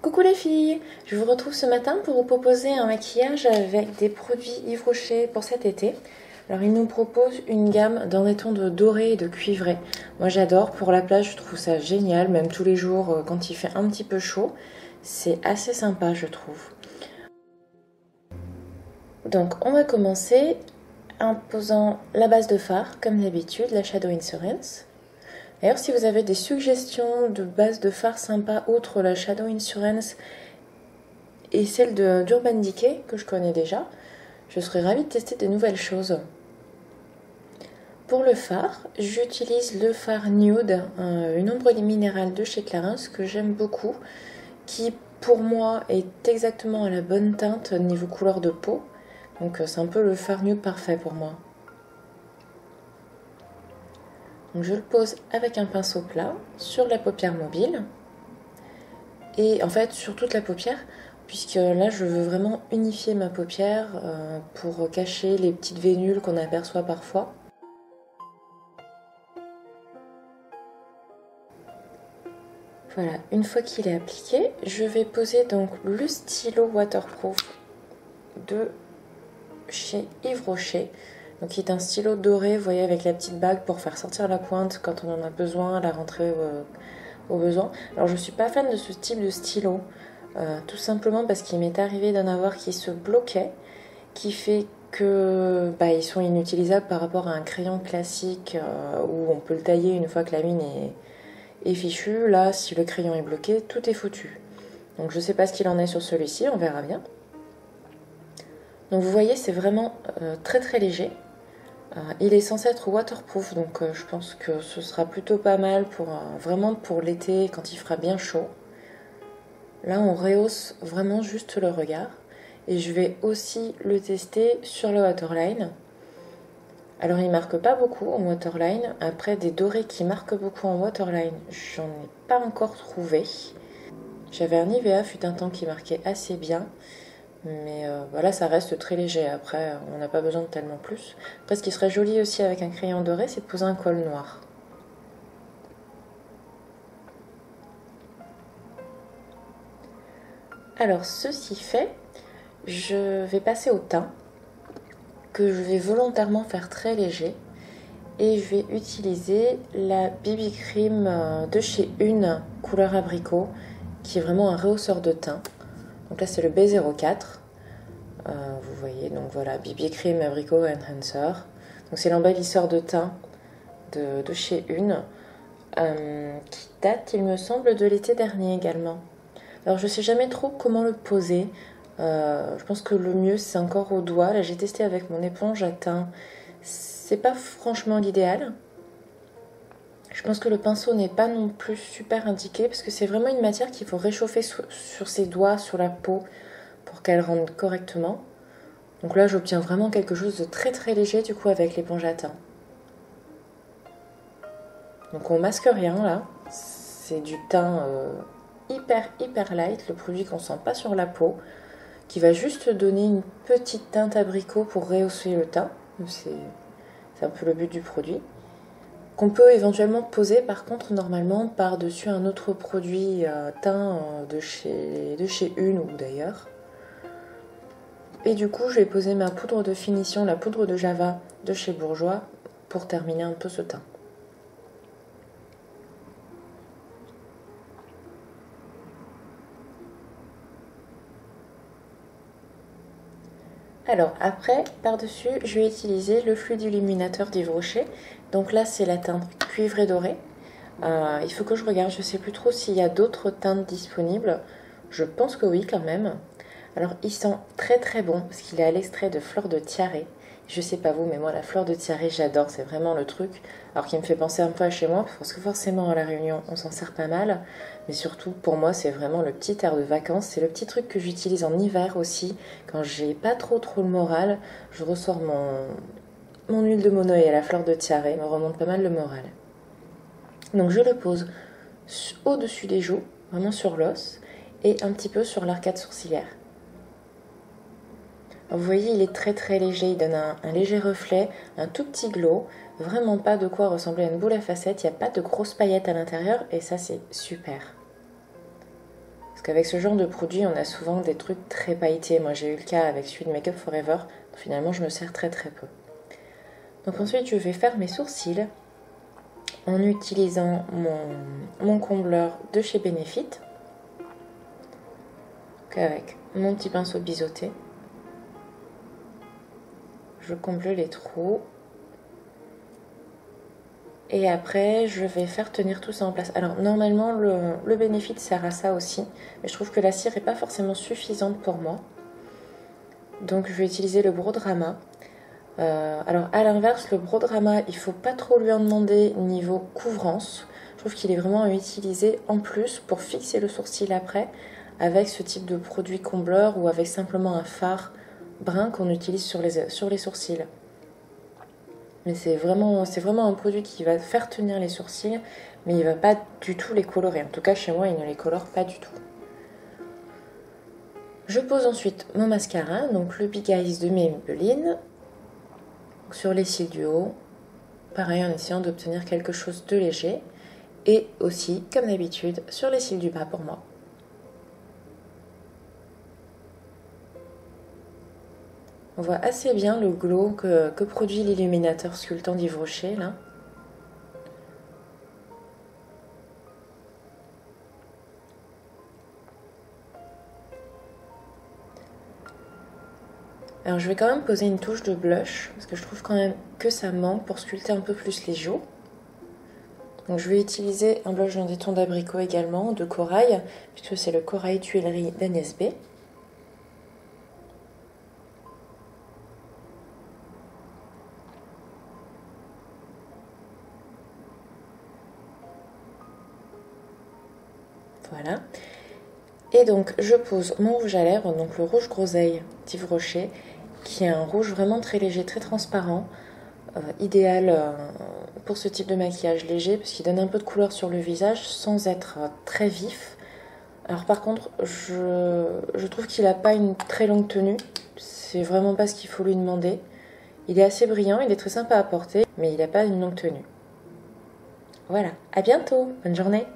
Coucou les filles, je vous retrouve ce matin pour vous proposer un maquillage avec des produits Yves Rocher pour cet été. Alors il nous propose une gamme dans des tons de doré et de cuivré. Moi j'adore, pour la plage je trouve ça génial, même tous les jours quand il fait un petit peu chaud. C'est assez sympa je trouve. Donc on va commencer en posant la base de fard comme d'habitude, la Shadow Insurance. D'ailleurs, si vous avez des suggestions de base de fard sympa outre la Shadow Insurance et celle d'Urban Decay, que je connais déjà, je serais ravie de tester de nouvelles choses. Pour le fard, j'utilise le fard Nude, une ombre minérale de chez Clarins que j'aime beaucoup, qui pour moi est exactement à la bonne teinte niveau couleur de peau. Donc c'est un peu le fard nude parfait pour moi. Donc je le pose avec un pinceau plat sur la paupière mobile et en fait sur toute la paupière, puisque là je veux vraiment unifier ma paupière pour cacher les petites vénules qu'on aperçoit parfois. Voilà, une fois qu'il est appliqué, je vais poser donc le stylo waterproof de chez Yves Rocher. Donc qui est un stylo doré, vous voyez, avec la petite bague pour faire sortir la pointe quand on en a besoin, à la rentrée au besoin. Alors je suis pas fan de ce type de stylo, tout simplement parce qu'il m'est arrivé d'en avoir qui se bloquaient, qui fait que ils sont inutilisables par rapport à un crayon classique où on peut le tailler une fois que la mine est fichue. Là, si le crayon est bloqué, tout est foutu. Donc je sais pas ce qu'il en est sur celui-ci, on verra bien. Donc vous voyez, c'est vraiment très très léger. Il est censé être waterproof, donc je pense que ce sera plutôt pas mal pour vraiment pour l'été quand il fera bien chaud. Là, on rehausse vraiment juste le regard. Et je vais aussi le tester sur le waterline. Alors, il marque pas beaucoup en waterline. Après, des dorés qui marquent beaucoup en waterline, j'en ai pas encore trouvé. J'avais un Nivea fut un temps qui marquait assez bien. Mais voilà, ça reste très léger. Après, on n'a pas besoin de tellement plus. Après, ce qui serait joli aussi avec un crayon doré, c'est de poser un col noir. Alors, ceci fait, je vais passer au teint, que je vais volontairement faire très léger. Et je vais utiliser la BB Cream de chez Une, couleur abricot, qui est vraiment un rehausseur de teint. Donc là, c'est le B04. Vous voyez, donc voilà, BB Cream Abricot Enhancer. Donc c'est l'embellisseur de teint de chez Une, qui date, il me semble, de l'été dernier également. Alors je sais jamais trop comment le poser. Je pense que le mieux c'est encore au doigt. Là j'ai testé avec mon éponge à teint. C'est pas franchement l'idéal. Je pense que le pinceau n'est pas non plus super indiqué parce que c'est vraiment une matière qu'il faut réchauffer sur ses doigts, sur la peau, pour qu'elle rende correctement. Donc là, j'obtiens vraiment quelque chose de très très léger du coup avec l'éponge à teint. Donc on masque rien là. C'est du teint hyper light, le produit qu'on sent pas sur la peau, qui va juste donner une petite teinte abricot pour rehausser le teint. C'est un peu le but du produit. Qu'on peut éventuellement poser par contre normalement par-dessus un autre produit teint de chez Une ou d'ailleurs. Et du coup, je vais poser ma poudre de finition, la poudre de Java de chez Bourjois, pour terminer un peu ce teint. Alors après, par-dessus, je vais utiliser le fluide illuminateur d'Yves Rocher. Donc là, c'est la teinte cuivrée dorée. Il faut que je regarde, je ne sais plus trop s'il y a d'autres teintes disponibles. Je pense que oui quand même. Alors il sent très très bon parce qu'il est à l'extrait de fleur de tiare. Je sais pas vous, mais moi la fleur de tiare j'adore, c'est vraiment le truc. Alors qui me fait penser un peu à chez moi, parce que forcément à La Réunion on s'en sert pas mal. Mais surtout pour moi c'est vraiment le petit air de vacances. C'est le petit truc que j'utilise en hiver aussi. Quand j'ai pas trop le moral, je ressors mon huile de monoï à la fleur de tiare, me remonte pas mal le moral. Donc je le pose au-dessus des joues, vraiment sur l'os, et un petit peu sur l'arcade sourcilière. Vous voyez, il est très très léger, il donne un léger reflet, un tout petit glow, vraiment pas de quoi ressembler à une boule à facettes, il n'y a pas de grosses paillettes à l'intérieur et ça c'est super. Parce qu'avec ce genre de produit, on a souvent des trucs très pailletés. Moi, j'ai eu le cas avec celui de Make Up For Ever. Finalement, je me sers très très peu. Donc ensuite, je vais faire mes sourcils en utilisant mon combleur de chez Benefit. Donc avec mon petit pinceau biseauté, je comble les trous. Et après, je vais faire tenir tout ça en place. Alors, normalement, le Benefit sert à ça aussi. Mais je trouve que la cire n'est pas forcément suffisante pour moi. Donc, je vais utiliser le Brodrama. Alors, à l'inverse, le Brodrama, il ne faut pas trop lui en demander niveau couvrance. Je trouve qu'il est vraiment à utiliser en plus pour fixer le sourcil après, avec ce type de produit combleur ou avec simplement un fard brun qu'on utilise sur les sourcils. Mais c'est vraiment un produit qui va faire tenir les sourcils, mais il ne va pas du tout les colorer. En tout cas, chez moi, il ne les colore pas du tout. Je pose ensuite mon mascara, donc le Big Eyes de Maybelline, sur les cils du haut. Pareil, en essayant d'obtenir quelque chose de léger. Et aussi, comme d'habitude, sur les cils du bas pour moi. On voit assez bien le glow que produit l'illuminateur sculptant d'Yves Rocher, là. Alors je vais quand même poser une touche de blush, parce que je trouve quand même que ça manque pour sculpter un peu plus les joues. Donc je vais utiliser un blush dans des tons d'abricot également, de corail, puisque c'est le Corail Tuileries d'Agnès B. Voilà. Et donc je pose mon rouge à lèvres, donc le rouge groseille d'Yves Rocher, qui est un rouge vraiment très léger, très transparent, idéal pour ce type de maquillage léger, parce qu'il donne un peu de couleur sur le visage sans être très vif. Alors par contre, je trouve qu'il n'a pas une très longue tenue, c'est vraiment pas ce qu'il faut lui demander. Il est assez brillant, il est très sympa à porter, mais il n'a pas une longue tenue. Voilà, à bientôt, bonne journée!